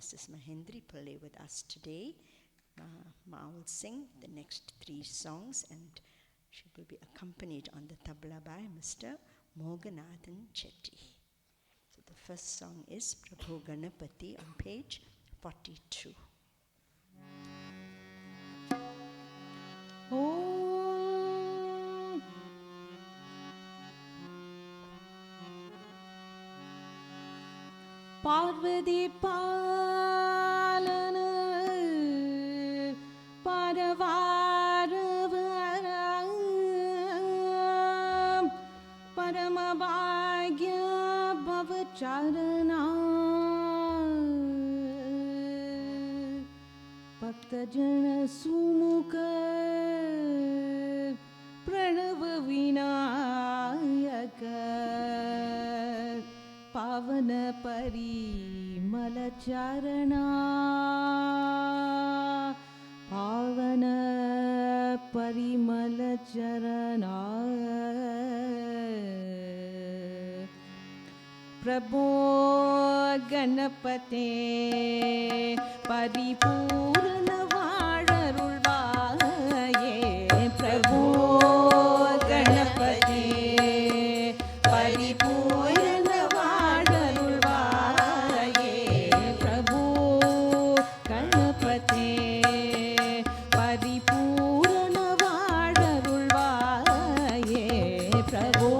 Mrs. Mahendri play with us today. Ma will sing the next 3 songs, and she will be accompanied on the tabla by Mr. Moganathan Chetty. So the first song is Prabhu Ganapati on page 42. Parvati Palana Paravara Paramabhagya Bhavacharana Bhaktajana Sumukha Pranava Vinayaka Pavana Parimala Charana Pavana Parimala Charana Prabho Ganapate Paripurana Vadarulvaye Prabho Ganapate Paripurana Vadarulvaye Prabho Ganapate Paripurana Vadarulvaye Prabho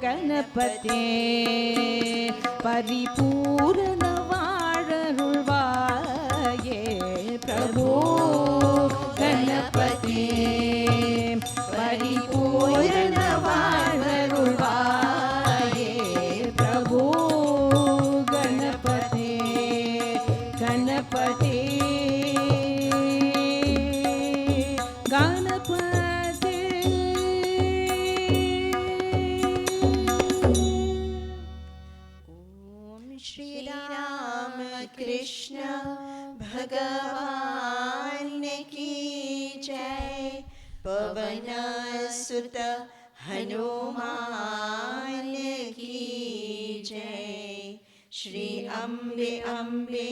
Ganapate Paripurana Vadarulvaye Prabhu Ganapati Ganpati Ganpati ओम श्री राम कृष्ण भगवान की जय। पवन सुत हनुमान की जय। श्री अम्बे अम्बे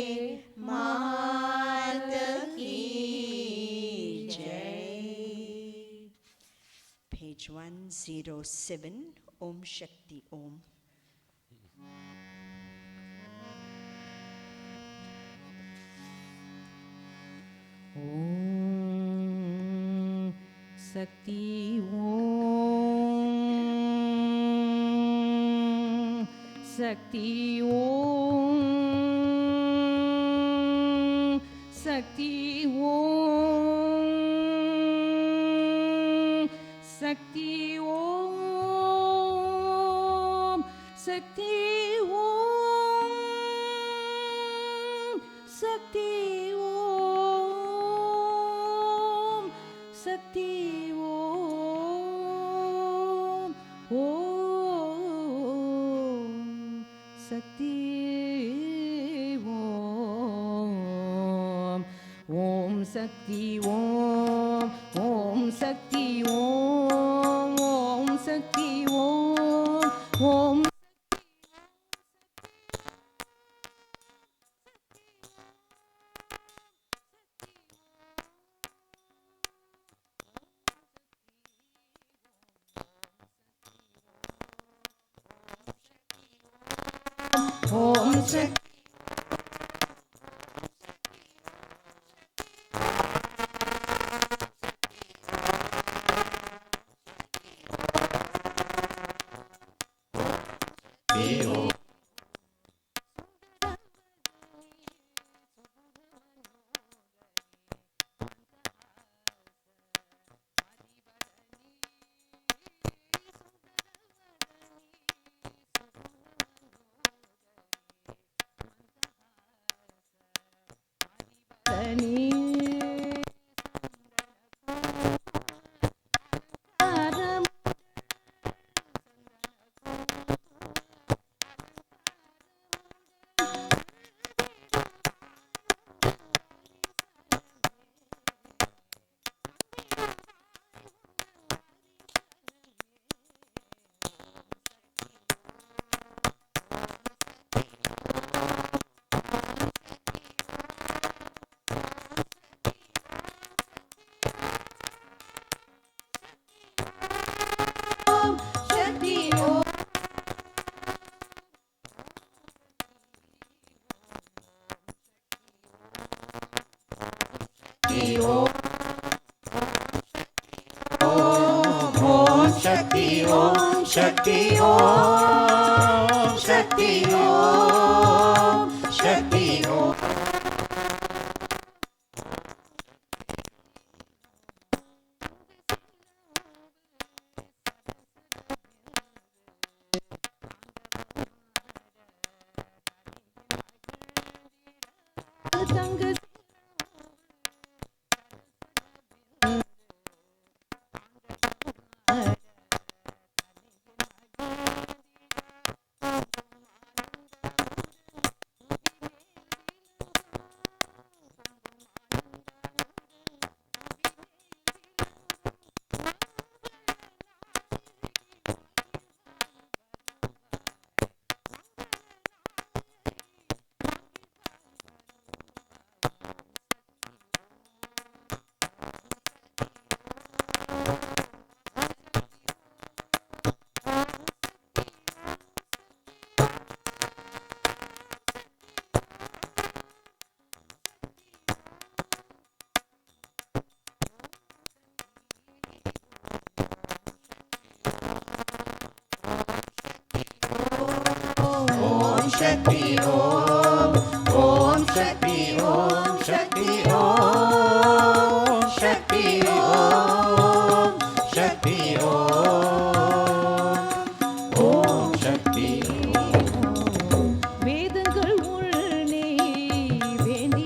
मात की जय। Page 107. Om Shakti Om. ओम शक्ति ओम शक्ति ओम शक्ति ओम शक्ति ओम शक्ति ओम शक्ति ओम शक्ति ओम ओम शक्ति ओम ओम शक्ति ओम ओम शक्ति ओम ओम शक्ति ओम ओम ओम शक्ति ओम शक्ति ओम शक्ति ओम शक्ति ओम संग शक्ति ओम ओम शक्ति ओम शक्ति ओम शक्ति ओम शक्ति ओम शक्ति वेदங்கள் உள்ளே வேண்டிய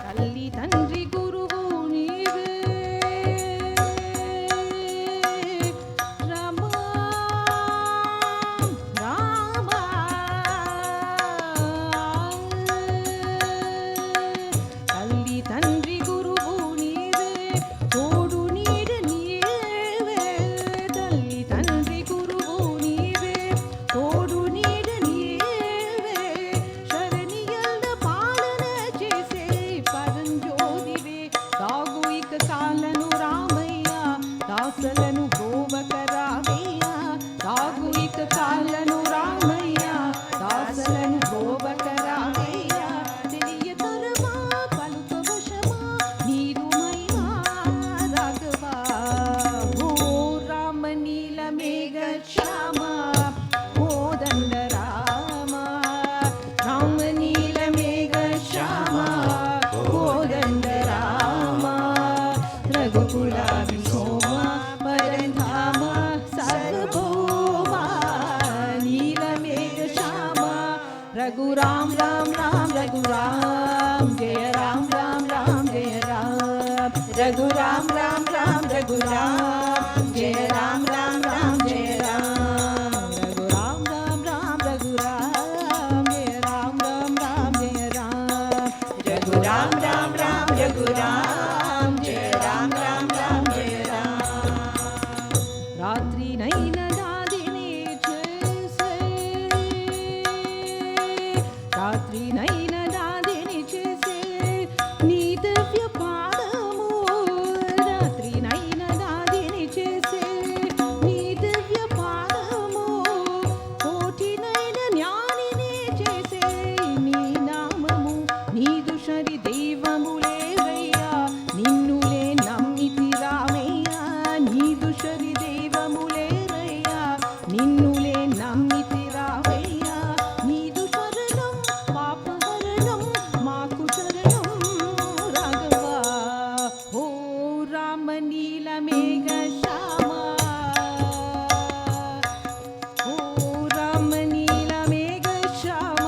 తల్లి తండ్రి గురువు నీవే రామ రామ తల్లి తండ్రి గురువు నీవే తోడు నీడ నీవే తల్లి తండ్రి గురువు నీవే తోడు నీడ నీవే శరణియల పాలన చేసే పరంజ్యోతివే దాగు ఇక కాలను రామయ్య దాసలను గోవక రామయ్య దాగు ఇక కాలను రామయ్య దాసలను గోవక రామయ్య తెలియతరమా పలుకవశమా నీరు మహిమా రాఘవా ఓ రామ నీల మేఘ శ్యామ కోదండ రామ రామ నీల మేఘ శ్యామ కోదండ రామ రఘుకుల విసోమ పరంధామ సర్వభౌమ నీల మేఘ శ్యామ రఘురాम राम राम रघुराम जय राम राम राम जय राम रघुराम राम राम रघुराम जय राम राम राम जय राम रघुराम राम राम रघुराम जय राम राम राम जय राम रघुराम राम राम रघुराम जय राम राम राम जय राम रात्रि नैन दादिनी చేసే రాత్రి నైన దాదిని చేసే నీ దివ్య పాదము రాత్రి నైన దాదిని చేసే నీ దివ్య పాదము కోటి నైన జ్ఞానిని చేసే నీ నామము నీదు శరి దైవములేవయ్యా నిన్నులే నమ్మితి రామయ్యా నీదు శరి దైవములేవయ్యా నిన్నులే నమ్మితి రామయ్యా నీదు శరణం పాపహరణం మాకు శరణం రాఘవా ఓ రామ నీల మేఘ శ్యామ ఓ రామ నీల మేఘ శ్యామ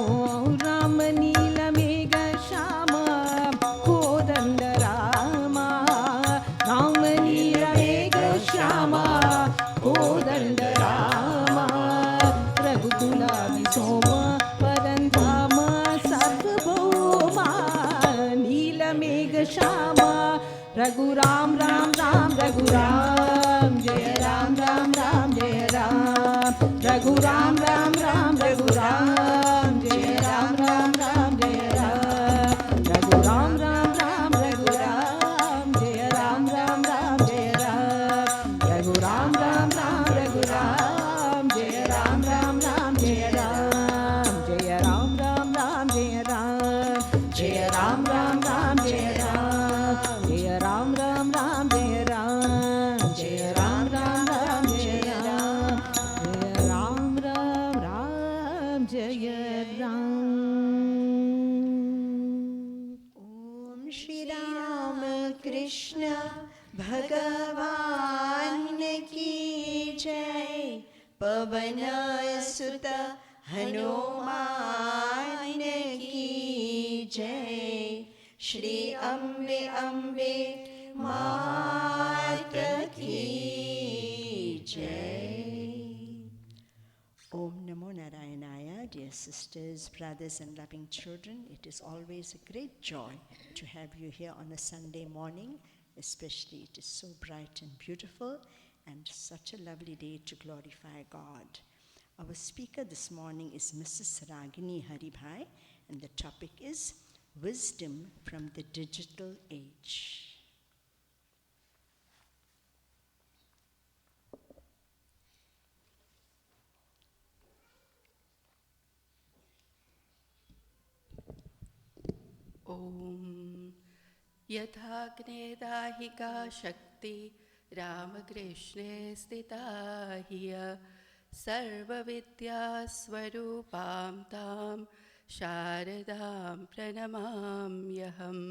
ఓ రామ నీల మేఘ శ్యామ కోదండ రామ రామ నీల మేఘ శ్యామ కోదండ రామ రఘుకుల విసోమ పరంధామ సర్వభౌమ నీల మేఘ శ్యామ रघुराम राम राम रघुराम जय राम राम राम जय राम रघुराम राम राम रघुराम जय राम राम राम जय राम रघुराम राम राम रघुराम जय राम राम राम जय राम रघुराम राम राम रघुराम जय राम राम राम जय राम जय राम राम राम जय राम जय राम राम राम जय राम जय राम राम राम जय राम जय राम राम राम जय राम जय राम राम राम जय राम ओम श्री राम कृष्ण भगवान की जय पवन सुत हनुमान की जय श्री अम्बे अम्बे मात की जय Om Namo Narayanaya, dear sisters, brothers and loving children. It is always a great joy to have you here on a Sunday morning, especially it is so bright and beautiful and such a lovely day to glorify God. Our speaker this morning is Mrs. Ragini Haribhai, and the topic is Wisdom from the Digital Age. ॐ यथाग्ने दाहिका शक्ति रामकृष्णे स्थिता ह्य सर्वविद्यास्वरूपां तां शारदां प्रणमाम्यहम्.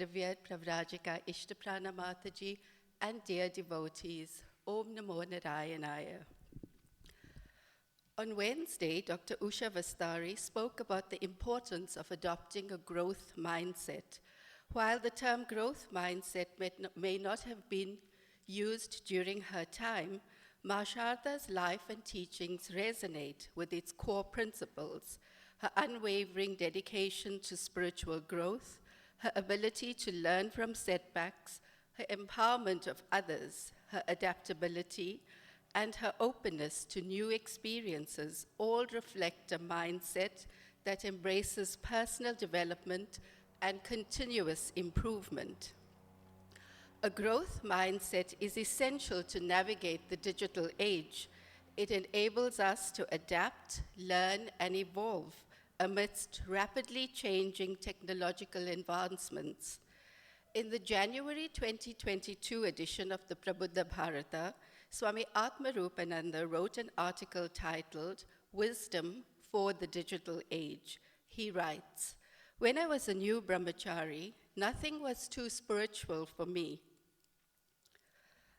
Revered Pravrajika Ishtaprana Mataji and dear devotees, Om Namo Narayanaya. On Wednesday, Dr. Usha Vastari spoke about the importance of adopting a growth mindset. While the term growth mindset may not have been used during her time, Ma Sharda's life and teachings resonate with its core principles: her unwavering dedication to spiritual growth, her ability to learn from setbacks, her empowerment of others, her adaptability, and her openness to new experiences all reflect a mindset that embraces personal development and continuous improvement. A growth mindset is essential to navigate the digital age. It enables us to adapt, learn, and evolve amidst rapidly changing technological advancements. In the January 2022 edition of the Prabuddha Bharata, Swami Atmarupananda wrote an article titled Wisdom for the Digital Age. He writes, "When I was a new brahmachari, nothing was too spiritual for me.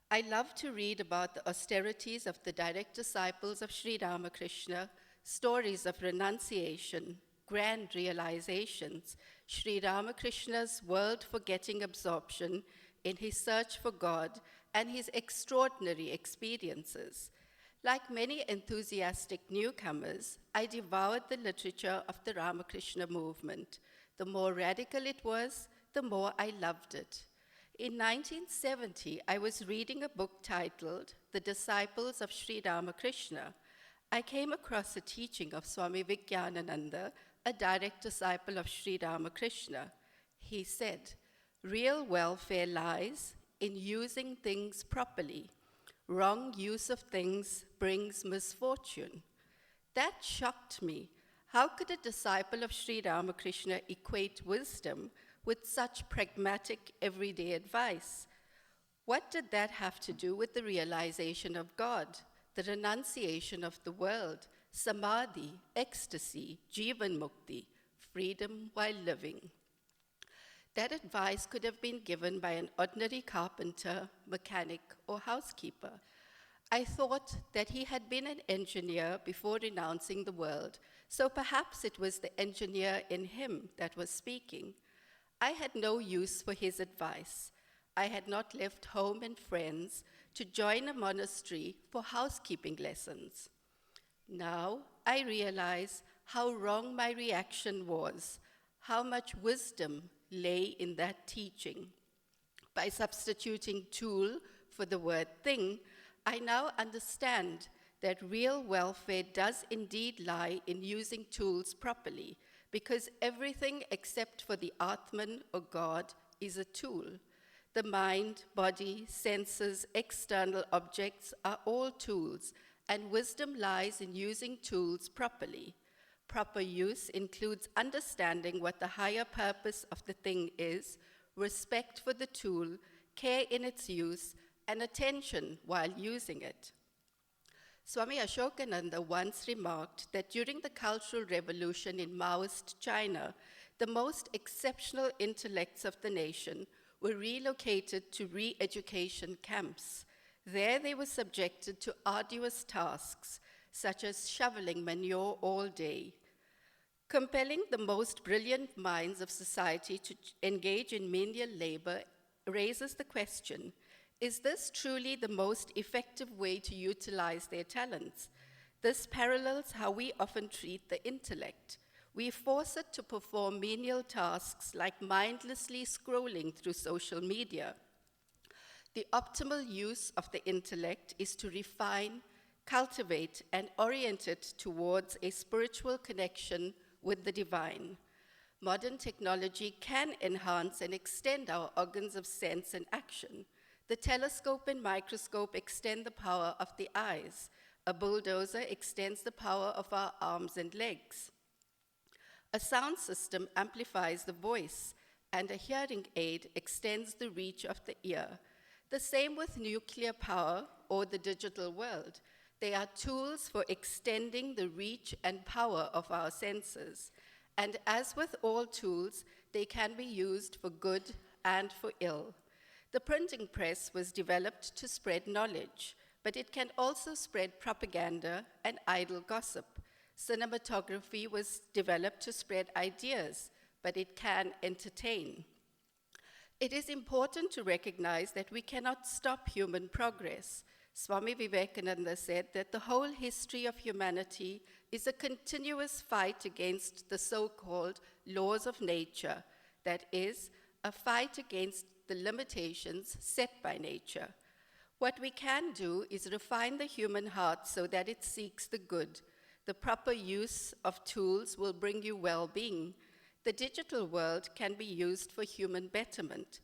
I loved to read about the austerities of the direct disciples of Sri Ramakrishna, stories of renunciation, grand realizations, Sri Ramakrishna's world-forgetting absorption in his search for God, and his extraordinary experiences. Like many enthusiastic newcomers, I devoured the literature of the Ramakrishna movement. The more radical it was, the more I loved it. In 1970, I was reading a book titled The Disciples of Sri Ramakrishna. I came across a teaching of Swami Vijnanananda, a direct disciple of Sri Ramakrishna. He said, 'Real welfare lies in using things properly. Wrong use of things brings misfortune.' That shocked me. How could a disciple of Sri Ramakrishna equate wisdom with such pragmatic everyday advice? What did that have to do with the realization of God, the renunciation of the world, samadhi, ecstasy, jivan mukti, freedom while living? That advice could have been given by an ordinary carpenter, mechanic, or housekeeper. I thought that he had been an engineer before renouncing the world, so perhaps it was the engineer in him that was speaking. I had no use for his advice. I had not left home and friends to join a monastery for housekeeping lessons. Now I realize how wrong my reaction was, how much wisdom lay in that teaching. By substituting tool for the word thing, I now understand that real welfare does indeed lie in using tools properly, because everything except for the Atman or God is a tool. The mind, body, senses, external objects are all tools, and wisdom lies in using tools properly. Proper use includes understanding what the higher purpose of the thing is, respect for the tool, care in its use, and attention while using it. Swami Ashokananda once remarked that during the Cultural Revolution in Maoist China, the most exceptional intellects of the nation were relocated to re-education camps. There they were subjected to arduous tasks, such as shoveling manure all day. Compelling the most brilliant minds of society to engage in menial labor raises the question, is this truly the most effective way to utilize their talents? This parallels how we often treat the intellect. We force it to perform menial tasks like mindlessly scrolling through social media. The optimal use of the intellect is to refine, cultivate, and orient it towards a spiritual connection with the divine. Modern technology can enhance and extend our organs of sense and action. The telescope and microscope extend the power of the eyes. A bulldozer extends the power of our arms and legs. A sound system amplifies the voice, and a hearing aid extends the reach of the ear. The same with nuclear power or the digital world. They are tools for extending the reach and power of our senses. And as with all tools, they can be used for good and for ill. The printing press was developed to spread knowledge, but it can also spread propaganda and idle gossip. Cinematography was developed to spread ideas, but it can entertain. It is important to recognize that we cannot stop human progress. Swami Vivekananda said that the whole history of humanity is a continuous fight against the so-called laws of nature, that is, a fight against the limitations set by nature. What we can do is refine the human heart so that it seeks the good. The proper use of tools will bring you well-being. The digital world can be used for human betterment.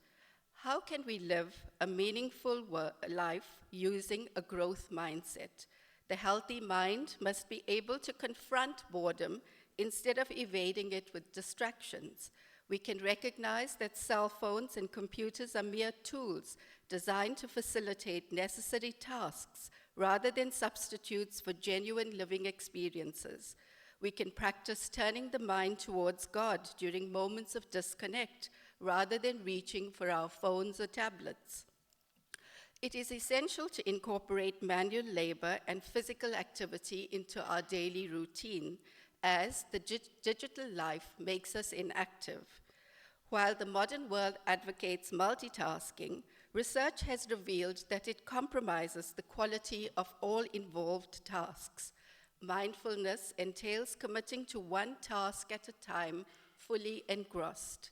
How can we live a meaningful life using a growth mindset? The healthy mind must be able to confront boredom instead of evading it with distractions. We can recognize that cell phones and computers are mere tools designed to facilitate necessary tasks rather than substitutes for genuine living experiences. We can practice turning the mind towards God during moments of disconnect rather than reaching for our phones or tablets. It is essential to incorporate manual labor and physical activity into our daily routine, as the digital life makes us inactive. While the modern world advocates multitasking, research has revealed that it compromises the quality of all involved tasks. Mindfulness entails committing to one task at a time, fully engrossed.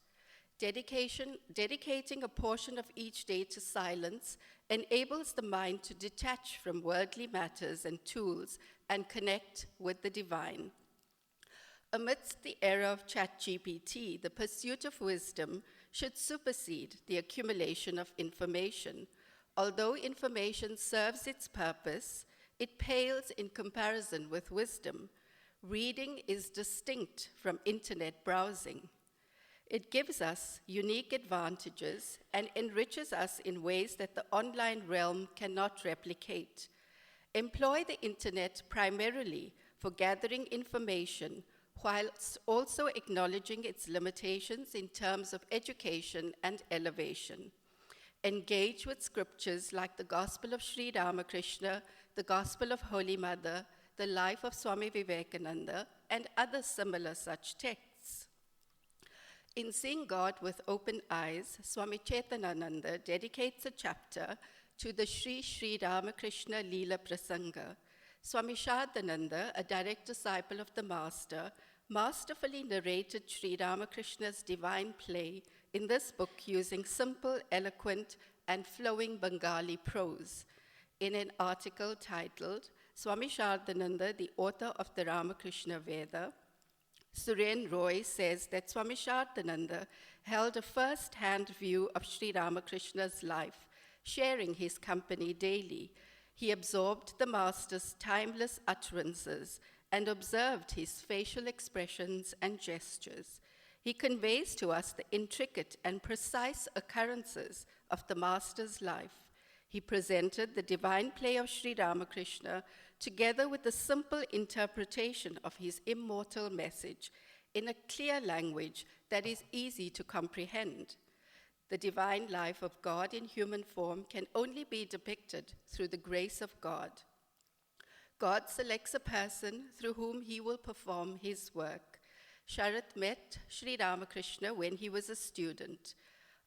Dedicating a portion of each day to silence enables the mind to detach from worldly matters and tools and connect with the divine. Amidst the era of ChatGPT, the pursuit of wisdom should supersede the accumulation of information. Although information serves its purpose, it pales in comparison with wisdom. Reading is distinct from internet browsing. It gives us unique advantages and enriches us in ways that the online realm cannot replicate. Employ the internet primarily for gathering information, while also acknowledging its limitations in terms of education and elevation. Engage with scriptures like the Gospel of Sri Ramakrishna, the Gospel of Holy Mother, the life of Swami Vivekananda, and other similar such texts. In Seeing God with Open Eyes, Swami Shardananda dedicates a chapter to the Sri Ramakrishna Leela Prasanga. Swami Shardananda, a direct disciple of the Master, masterfully narrated Sri Ramakrishna's divine play in this book using simple, eloquent, and flowing Bengali prose. In an article titled, Swami Shardananda, the author of the Ramakrishna Veda, Suren Roy says that Swami Shardananda held a first-hand view of Sri Ramakrishna's life, sharing his company daily. He absorbed the Master's timeless utterances and observed his facial expressions and gestures. He conveys to us the intricate and precise occurrences of the Master's life. He presented the divine play of Sri Ramakrishna together with the simple interpretation of his immortal message in a clear language that is easy to comprehend. The divine life of God in human form can only be depicted through the grace of God. God selects a person through whom he will perform his work. Sharat met Sri Ramakrishna when he was a student.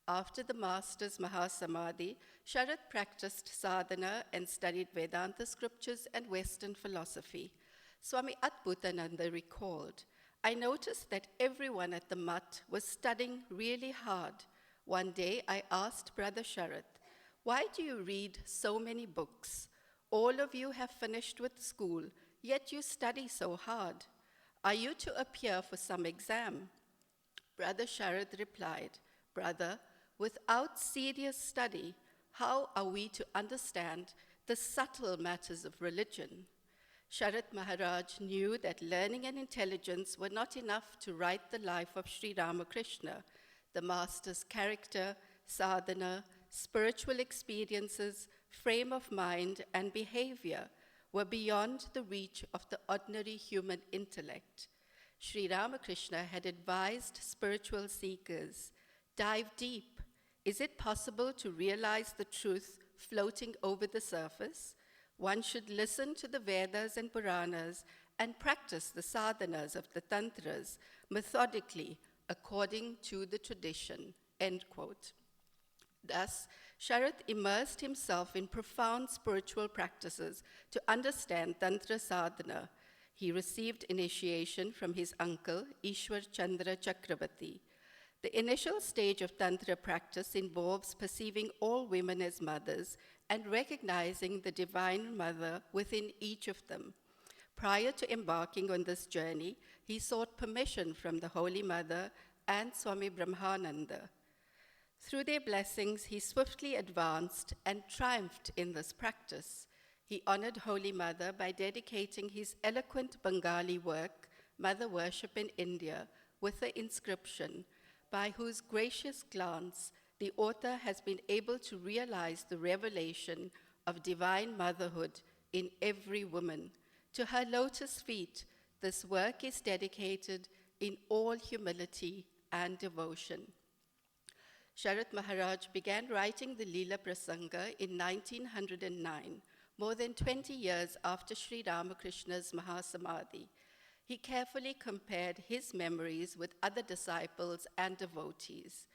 After the Master's Mahasamadhi, Sharat practiced sadhana and studied Vedanta scriptures and Western philosophy. Swami Adbhutananda recalled, I noticed that everyone at the mutt was studying really hard. One day I asked Brother Sharat, why do you read so many books? All of you have finished with school, yet you study so hard. Are you to appear for some exam? Brother Sharat replied, Brother, without serious study, how are we to understand the subtle matters of religion? Sharat Maharaj knew that learning and intelligence were not enough to write the life of Sri Ramakrishna. The Master's character, sadhana, spiritual experiences, frame of mind, and behavior were beyond the reach of the ordinary human intellect. Sri Ramakrishna had advised spiritual seekers, dive deep. Is it possible to realize the truth floating over the surface? One should listen to the Vedas and Puranas and practice the sadhanas of the Tantras methodically according to the tradition, end quote. Thus, Sharad immersed himself in profound spiritual practices to understand Tantra sadhana. He received initiation from his uncle, Ishwar Chandra Chakravarti. The initial stage of Tantra practice involves perceiving all women as mothers and recognizing the Divine Mother within each of them. Prior to embarking on this journey, he sought permission from the Holy Mother and Swami Brahmananda. Through their blessings, he swiftly advanced and triumphed in this practice. He honored Holy Mother by dedicating his eloquent Bengali work, Mother Worship in India, with the inscription, by whose gracious glance the author has been able to realize the revelation of divine motherhood in every woman. To her lotus feet, this work is dedicated in all humility and devotion. Sharad Maharaj began writing the Leela Prasanga in 1909, more than 20 years after Sri Ramakrishna's Mahasamadhi. He carefully compared his memories with other disciples and devotees.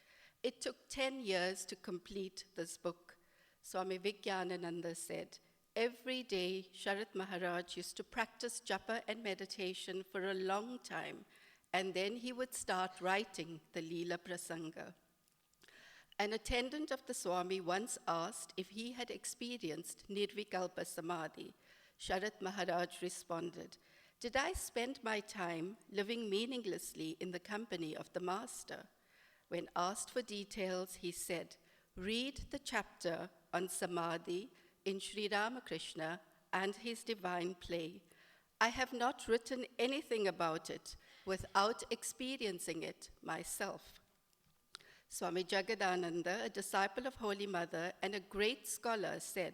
It took 10 years to complete this book. Swami Vijnanananda said, every day Sharad Maharaj used to practice japa and meditation for a long time, and then he would start writing the Leela Prasanga. An attendant of the Swami once asked if he had experienced Nirvikalpa Samadhi. Sharad Maharaj responded, did I spend my time living meaninglessly in the company of the Master? When asked for details, he said, read the chapter on Samadhi in Sri Ramakrishna and his divine play. I have not written anything about it without experiencing it myself. Swami Jagadananda, a disciple of Holy Mother and a great scholar, said,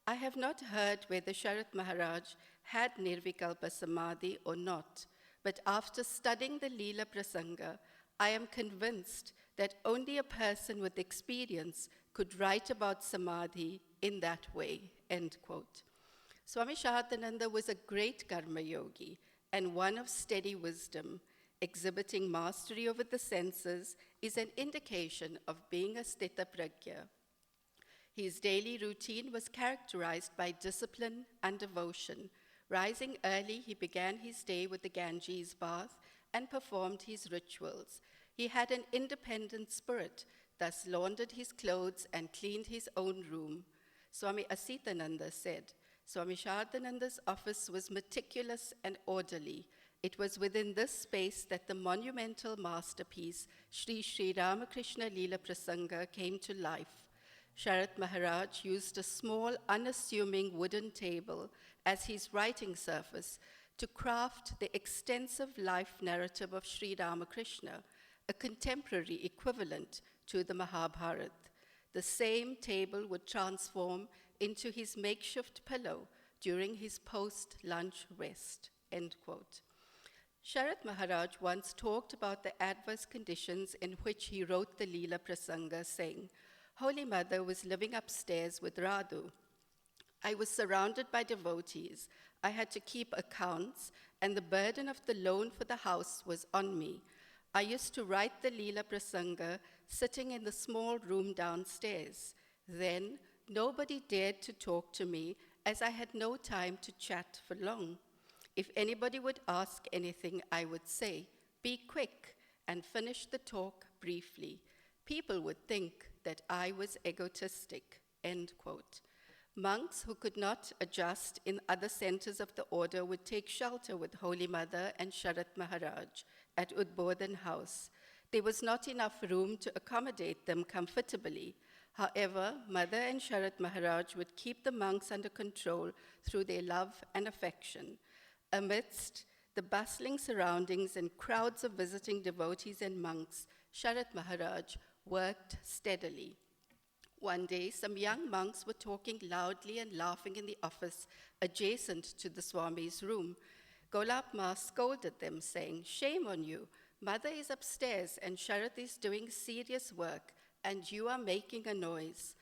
I have not heard whether Sharad Maharaj had Nirvikalpa Samadhi or not, but after studying the Leela Prasanga, I am convinced that only a person with experience could write about Samadhi in that way, end quote. Swami Shardananda was a great karma yogi and one of steady wisdom. Exhibiting mastery over the senses is an indication of being a sthita prajna. His daily routine was characterized by discipline and devotion. Rising early, he began his day with the Ganges bath and performed his rituals. He had an independent spirit, thus laundered his clothes and cleaned his own room. Swami Asitananda said, Swami Shardananda's office was meticulous and orderly. It was within this space that the monumental masterpiece, Sri Sri Ramakrishna Leela Prasanga, came to life. Sharad Maharaj used a small, unassuming wooden table as his writing surface to craft the extensive life narrative of Sri Ramakrishna, a contemporary equivalent to the Mahabharata. The same table would transform into his makeshift pillow during his post-lunch rest, end quote. Sharad Maharaj once talked about the adverse conditions in which he wrote the Leela Prasanga, saying, Holy Mother was living upstairs with Radhu. I was surrounded by devotees. I had to keep accounts, and the burden of the loan for the house was on me. I used to write the Leela Prasanga sitting in the small room downstairs. Then, nobody dared to talk to me as I had no time to chat for long. If anybody would ask anything, I would say, be quick, and finish the talk briefly. People would think that I was egotistic, end quote. Monks who could not adjust in other centers of the order would take shelter with Holy Mother and Sharad Maharaj at Udbodhan House. There was not enough room to accommodate them comfortably. However, Mother and Sharad Maharaj would keep the monks under control through their love and affection. Amidst the bustling surroundings and crowds of visiting devotees and monks, Sharad Maharaj worked steadily. One day, some young monks were talking loudly and laughing in the office adjacent to the Swami's room. Golap Ma scolded them, saying, shame on you. Mother is upstairs and Sharad is doing serious work, and you are making a noise.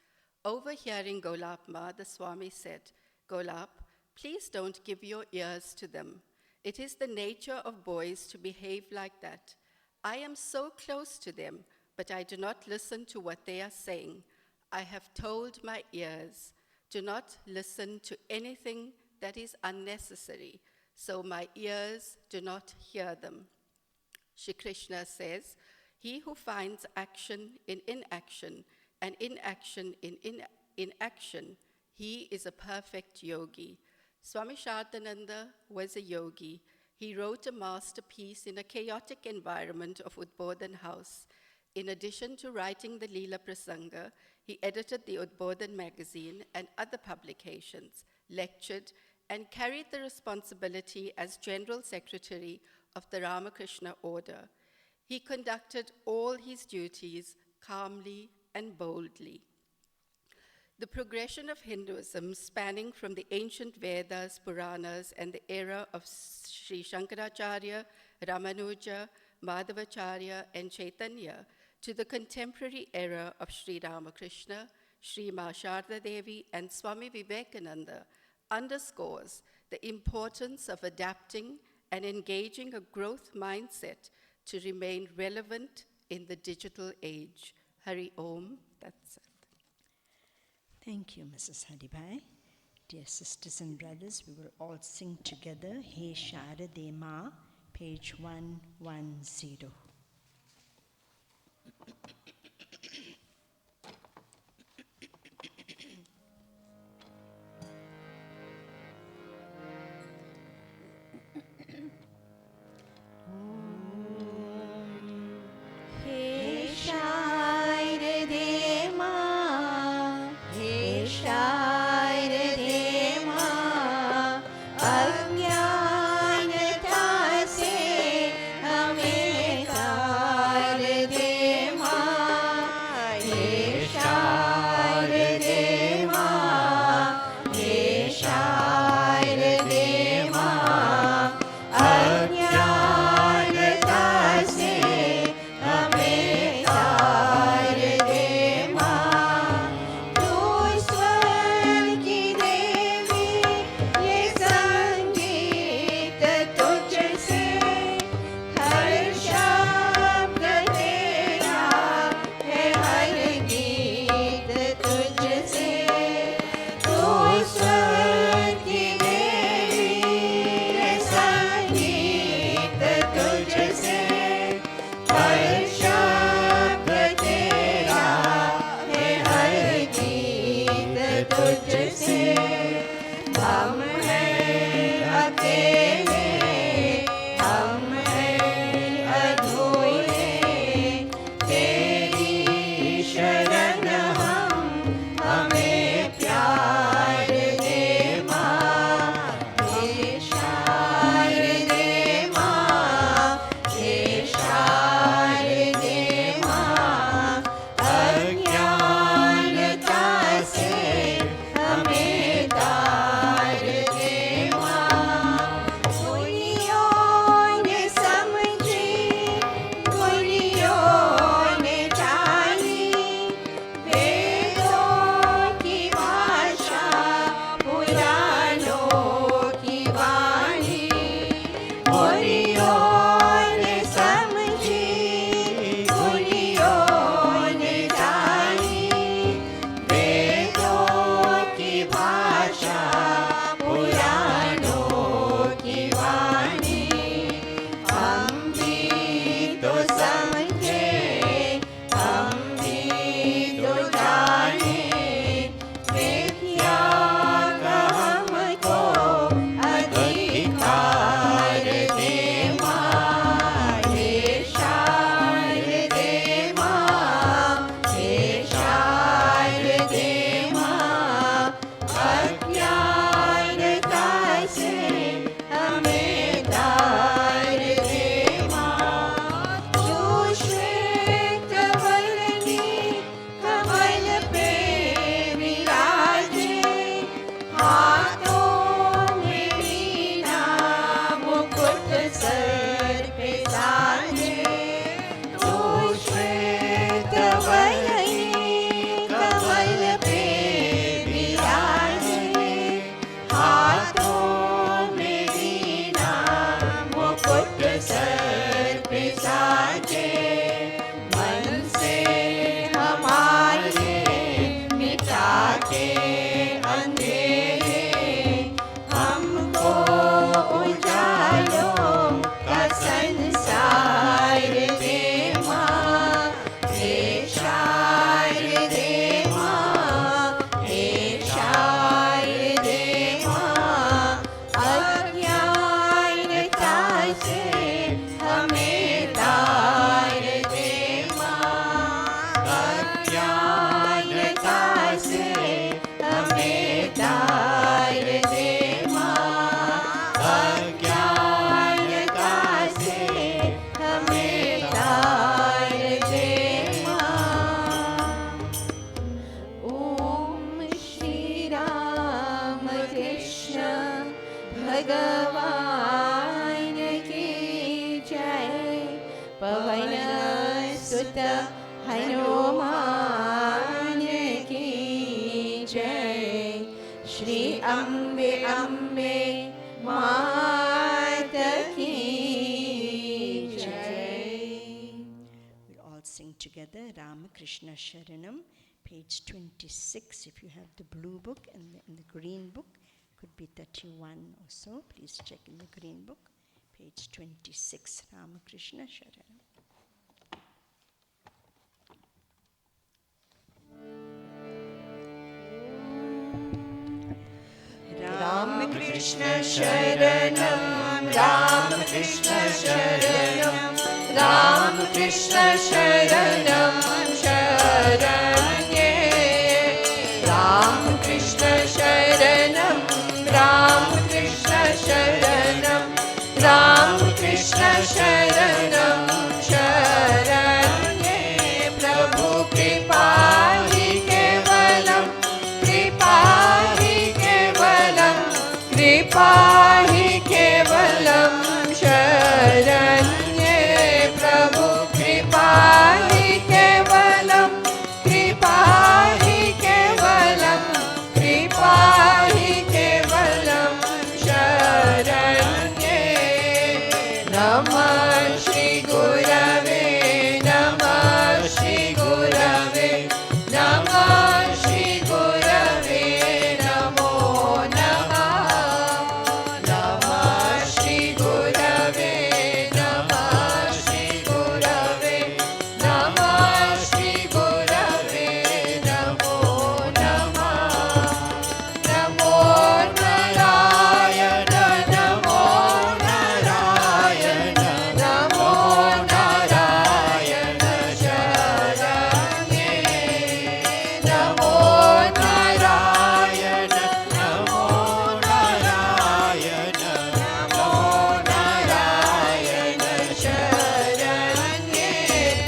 Overhearing Golap Ma, the Swami said, Golab, please don't give your ears to them. It is the nature of boys to behave like that. I am so close to them, but I do not listen to what they are saying. I have told my ears, do not listen to anything that is unnecessary, so my ears do not hear them. Shri Krishna says, he who finds action in inaction and inaction in inaction, he is a perfect yogi. Swami Shardananda was a yogi. He wrote a masterpiece in a chaotic environment of Udbodhan house. In addition to writing the Leela Prasanga, he edited the Udbodhan magazine and other publications, lectured, and carried the responsibility as General Secretary of the Ramakrishna Order. He conducted all his duties calmly and boldly. The progression of Hinduism, spanning from the ancient Vedas, Puranas, and the era of Sri Shankaracharya, Ramanuja, Madhavacharya, and Chaitanya, to the contemporary era of Sri Ramakrishna, Sri Ma Sarada Devi, and Swami Vivekananda, underscores the importance of adapting and engaging a growth mindset to remain relevant in the digital age. Hari Om, that's it. Thank you, Mrs. Haribai. Dear sisters and brothers, we will all sing together, He Sharade Ma, page 110. He Sharade Ma, He Sharade Ma, अज्ञानता से हमें तार दे माँ। पे साजे, मन से हमारे मिटा के अंधेरे, हमको उजालों का संसार दे माँ, हे शायर दे माँ, हे शायर दे माँ, अज्ञानता से हमें तार दे माँ, अज्ञानता से हमें तार दे माँ, अज्ञानता से हमें तार दे माँ। ओम श्री राम कृष्ण भगवान की जय, पवन सुत हनुमान की जय, श्री अम्बे अम्बे मात की जय। We'll all sing together Ramakrishna Sharanam, page 26. If you have the blue book and the green book, could be 31 or so. Please check in the green book, page 26, Ramakrishna Sharanam. Ramakrishna Sharanam, Ramakrishna Sharanam, Ramakrishna Sharanam, Sharanye, Ramakrishna Sharanam, Ramakrishna Sharanam, Ramakrishna Sharanam, Sharanye, Prabhu Kripa hi kevalam, Kripa hi kevalam, Kripa hi kevalam, Sharanye, Prabhu Kripa hi kevalam, Kripa hi kevalam, Kripa hi kevalam, Sharanye, Namah Shri Gurave, Namah Shri Gurave, Namah Shri Gurave, Namo Namah, Namah Shri Gurave, Namah Shri Gurave, Namah Shri Gurave, Namo Namah, Namo Narayana, Namo Narayana, Namo Narayana, Sharanye, Namo Narayana, Namo Narayana, Namo Narayana, Sharanye,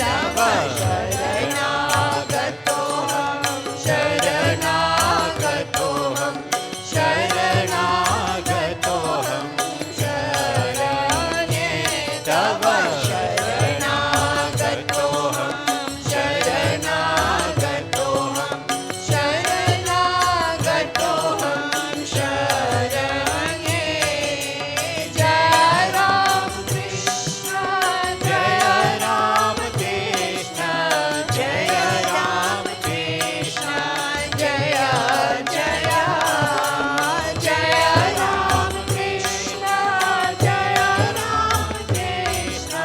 Tava Sharanagatoham, Sharanagatoham, Sharanagatoham, Sharanye, Tava Sharanagatoham, Sharanagatoham, Sharanagatoham, Sharanye, Jai Ram Krishna, Jai Ram Krishna, Jai Ram Krishna, Jaya Jaya, Jai Ram Krishna, Jai Ram Krishna,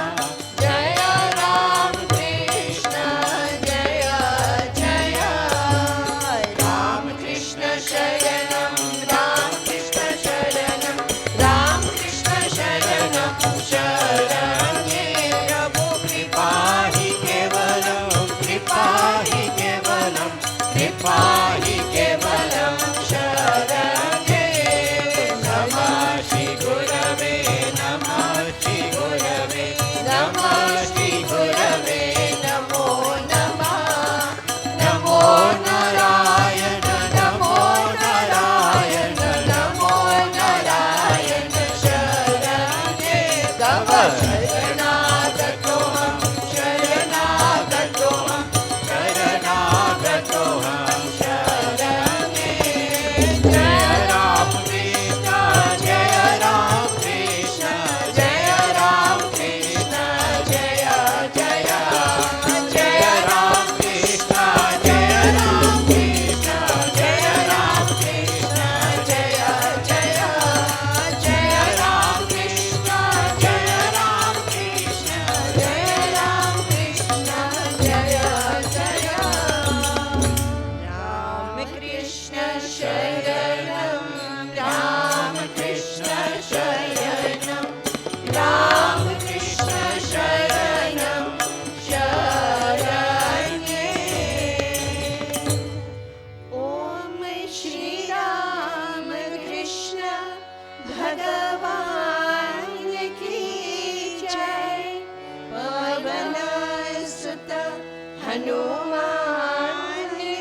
Hanuman की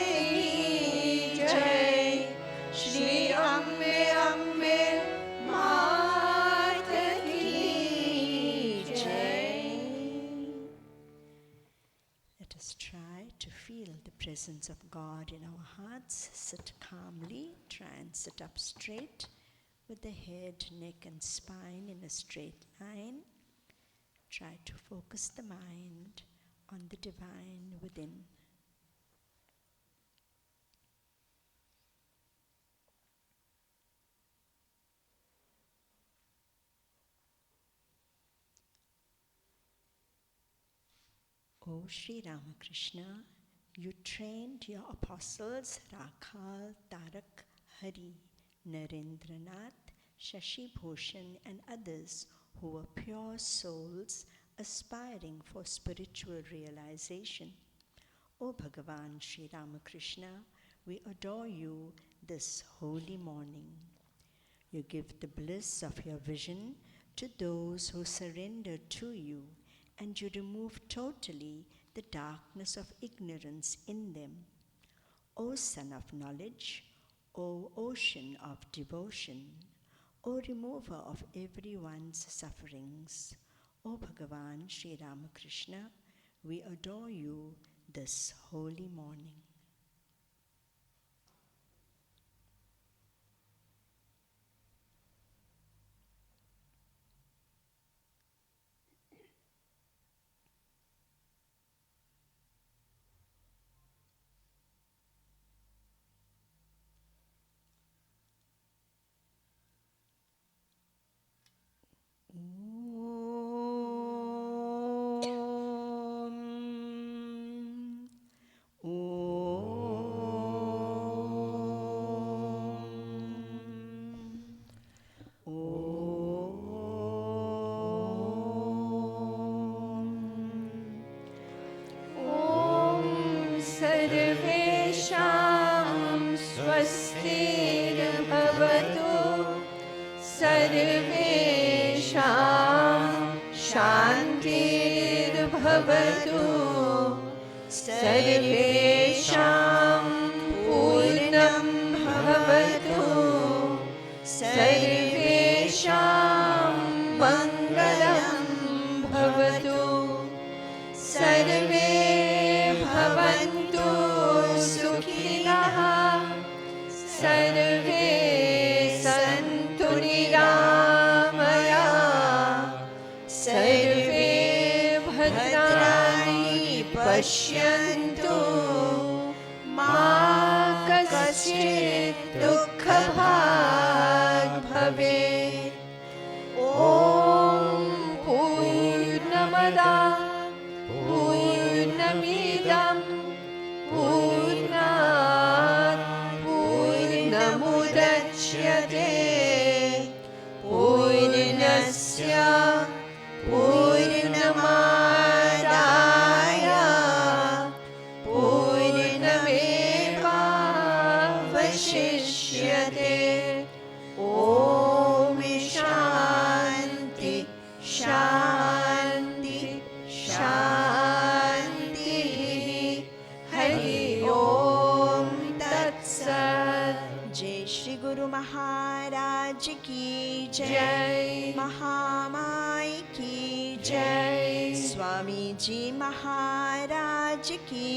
जय, श्री अम्बे अम्बे मात की जय. Let us try to feel the presence of God in our hearts. Sit calmly, try and sit up straight with the head, neck and spine in a straight line. Try to focus the mind on the divine within. O Sri Ramakrishna, you trained your apostles Rakhal, Tarak, Hari, Narendranath, Shashi Bhushan and others who were pure souls aspiring for spiritual realization. O Bhagavan Sri Ramakrishna, we adore you this holy morning. You give the bliss of your vision to those who surrender to you, and you remove totally the darkness of ignorance in them. O Son of Knowledge, O Ocean of Devotion, O Remover of everyone's sufferings, O Bhagavan Sri Ramakrishna, we adore you this holy morning. सर्वेषां स्वस्तिर्भवतु, सर्वेषां शान्तिर्भवतु, सर्वेषां पूर्णं भवतु, सर्वेषां मङ्गलं भवतु, सर्वे भवन्तु सुखिनः, सर्वे सन्तु निरामयाः, सर्वे भद्राणि पश्यन्तु, मा कश्चित् दुःखभाग् भवेत्. ॐ पूर्णमदः पूर्णमिदं पूर्णात् पूर्णमुदच्यते, पूर्णस्य पूर्णमादाय पूर्णमेवावशिष्यते. ॐ शान्ति शान्ति शान्तिः. हरि ओम तत्सत्. जय श्री गुरु महाराज की जय. महामाई की जय. स्वामी जी महाराज की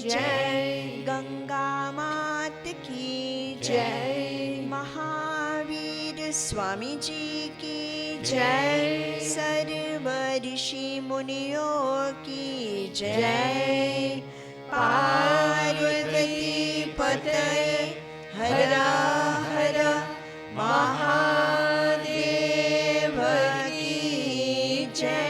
जय. गंगा मात की जय. महावीर स्वामी जी की जय. सर्व ऋषि मुनियों की जय. पार्वती पतये हर हर महादेव की जय.